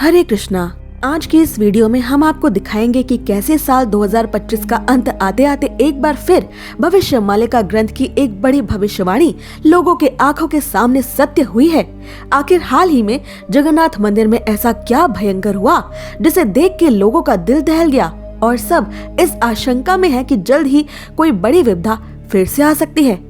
हरे कृष्णा। आज की इस वीडियो में हम आपको दिखाएंगे कि कैसे साल 2025 का अंत आते आते एक बार फिर भविष्य मालिका ग्रंथ की एक बड़ी भविष्यवाणी लोगों के आंखों के सामने सत्य हुई है। आखिर हाल ही में जगन्नाथ मंदिर में ऐसा क्या भयंकर हुआ जिसे देख के लोगों का दिल दहल गया और सब इस आशंका में है कि जल्द ही कोई बड़ी विपदा फिर से आ सकती है।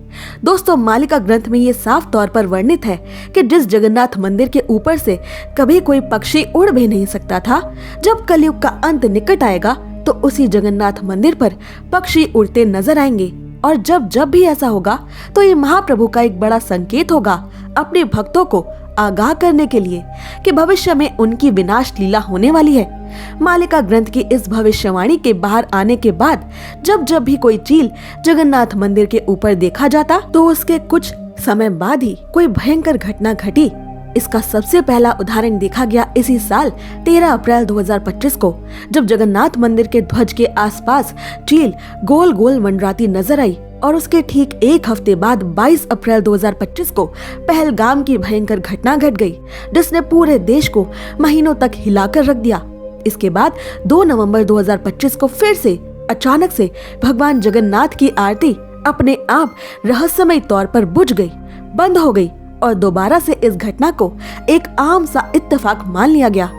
दोस्तों, मालिका ग्रंथ में ये साफ तौर पर वर्णित है कि जिस जगन्नाथ मंदिर के ऊपर से कभी कोई पक्षी उड़ भी नहीं सकता था, जब कलयुग का अंत निकट आएगा तो उसी जगन्नाथ मंदिर पर पक्षी उड़ते नजर आएंगे। और जब जब भी ऐसा होगा तो ये महाप्रभु का एक बड़ा संकेत होगा अपने भक्तों को आगाह करने के लिए कि भविष्य में उनकी विनाश लीला होने वाली है। मालिका ग्रंथ की इस भविष्यवाणी के बाहर आने के बाद जब जब भी कोई चील जगन्नाथ मंदिर के ऊपर देखा जाता तो उसके कुछ समय बाद ही कोई भयंकर घटना घटी। इसका सबसे पहला उदाहरण देखा गया इसी साल 13 अप्रैल 2025 को, जब जगन्नाथ मंदिर के ध्वज के आसपास चील गोल गोल मंडराती नजर आई। और उसके ठीक एक हफ्ते बाद 22 अप्रैल 2025 को पहलगाम की भयंकर घटना घट गई, जिसने पूरे देश को महीनों तक हिलाकर रख दिया। इसके बाद 2 नवंबर 2025 को फिर से अचानक से भगवान जगन्नाथ की आरती अपने आप रहस्यमय तौर पर बुझ गई, बंद हो गई और दोबारा से इस घटना को एक आम सा इत्तेफाक मान लिया गया।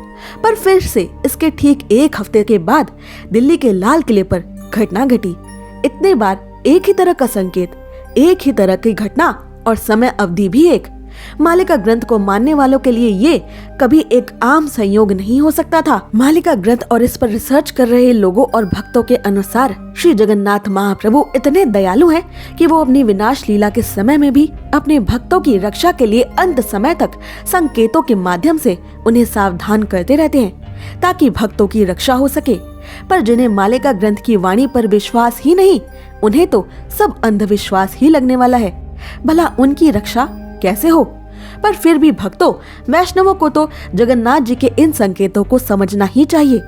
पर फिर से इसके ठीक एक हफ्ते के बाद दिल्ली के लाल किले पर घटना घटी। इतने बार एक ही तरह का संकेत, एक ही तरह की घटना और समय अवधि भी एक। मालिका ग्रंथ को मानने वालों के लिए ये कभी एक आम संयोग नहीं हो सकता था। मालिका ग्रंथ और इस पर रिसर्च कर रहे लोगों और भक्तों के अनुसार श्री जगन्नाथ महाप्रभु इतने दयालु हैं कि वो अपनी विनाश लीला के समय में भी अपने भक्तों की रक्षा के लिए अंत समय तक संकेतों के माध्यम से उन्हें सावधान करते रहते हैं ताकि भक्तों की रक्षा हो सके। पर जिन्हें मालिका ग्रंथ की वाणी पर विश्वास ही नहीं, उन्हें तो सब अंधविश्वास ही लगने वाला है। भला उनकी रक्षा कैसे हो? पर फिर भी भक्तों, वैष्णवों को तो जगन्नाथ जी के इन संकेतों को समझना ही चाहिए।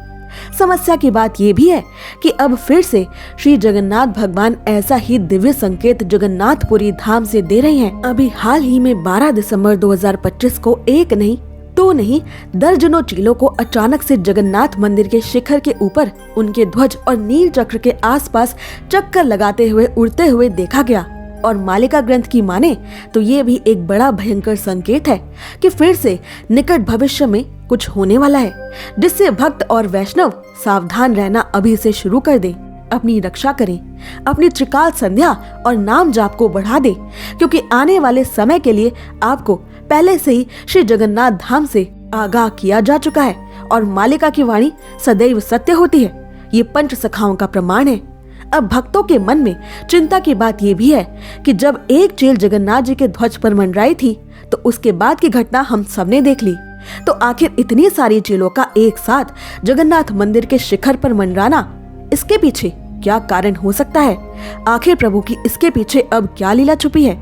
समस्या की बात ये भी है कि अब फिर से श्री जगन्नाथ भगवान ऐसा ही दिव्य संकेत जगन्नाथपुरी धाम से दे रहे हैं। अभी हाल ही में 12 दिसंबर 2025 को एक नहीं, दो नहीं, दर्जनों चीलों को अचानक से जगन्नाथ मंदिर के शिखर के ऊपर उनके ध्वज और नील चक्र के आसपास चक्कर लगाते हुए उड़ते हुए देखा गया। और मालिका ग्रंथ की माने तो ये भी एक बड़ा भयंकर संकेत है कि फिर से निकट भविष्य में कुछ होने वाला है, जिससे भक्त और वैष्णव सावधान रहना अभी से शुरू कर दें, अपनी रक्षा करें, अपनी त्रिकाल संध्या और नाम जाप को बढ़ा दें, क्योंकि आने वाले समय के लिए आपको पहले से ही श्री जगन्नाथ धाम से आगाह किया जा चुका है। और मालिका की वाणी सदैव सत्य होती है, ये पंच सखाओं का प्रमाण है। अब भक्तों के मन में चिंता की बात ये भी है कि जब एक चील जगन्नाथ जी के ध्वज पर मंडराई थी तो उसके बाद की घटना हम सबने देख ली। तो आखिर इतनी सारी चीलों का एक साथ जगन्नाथ मंदिर के शिखर पर मंडराना, इसके पीछे क्या कारण हो सकता है? आखिर प्रभु की इसके पीछे अब क्या लीला छुपी है?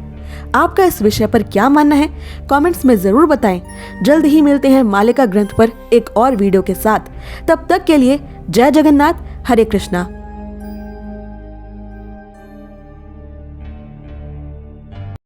आपका इस विषय पर क्या मानना है? कमेंट्स में जरूर बताएं। जल्द ही मिलते हैं मालिका ग्रंथ पर एक और वीडियो के साथ। तब तक के लिए जय जगन्नाथ, हरे कृष्णा।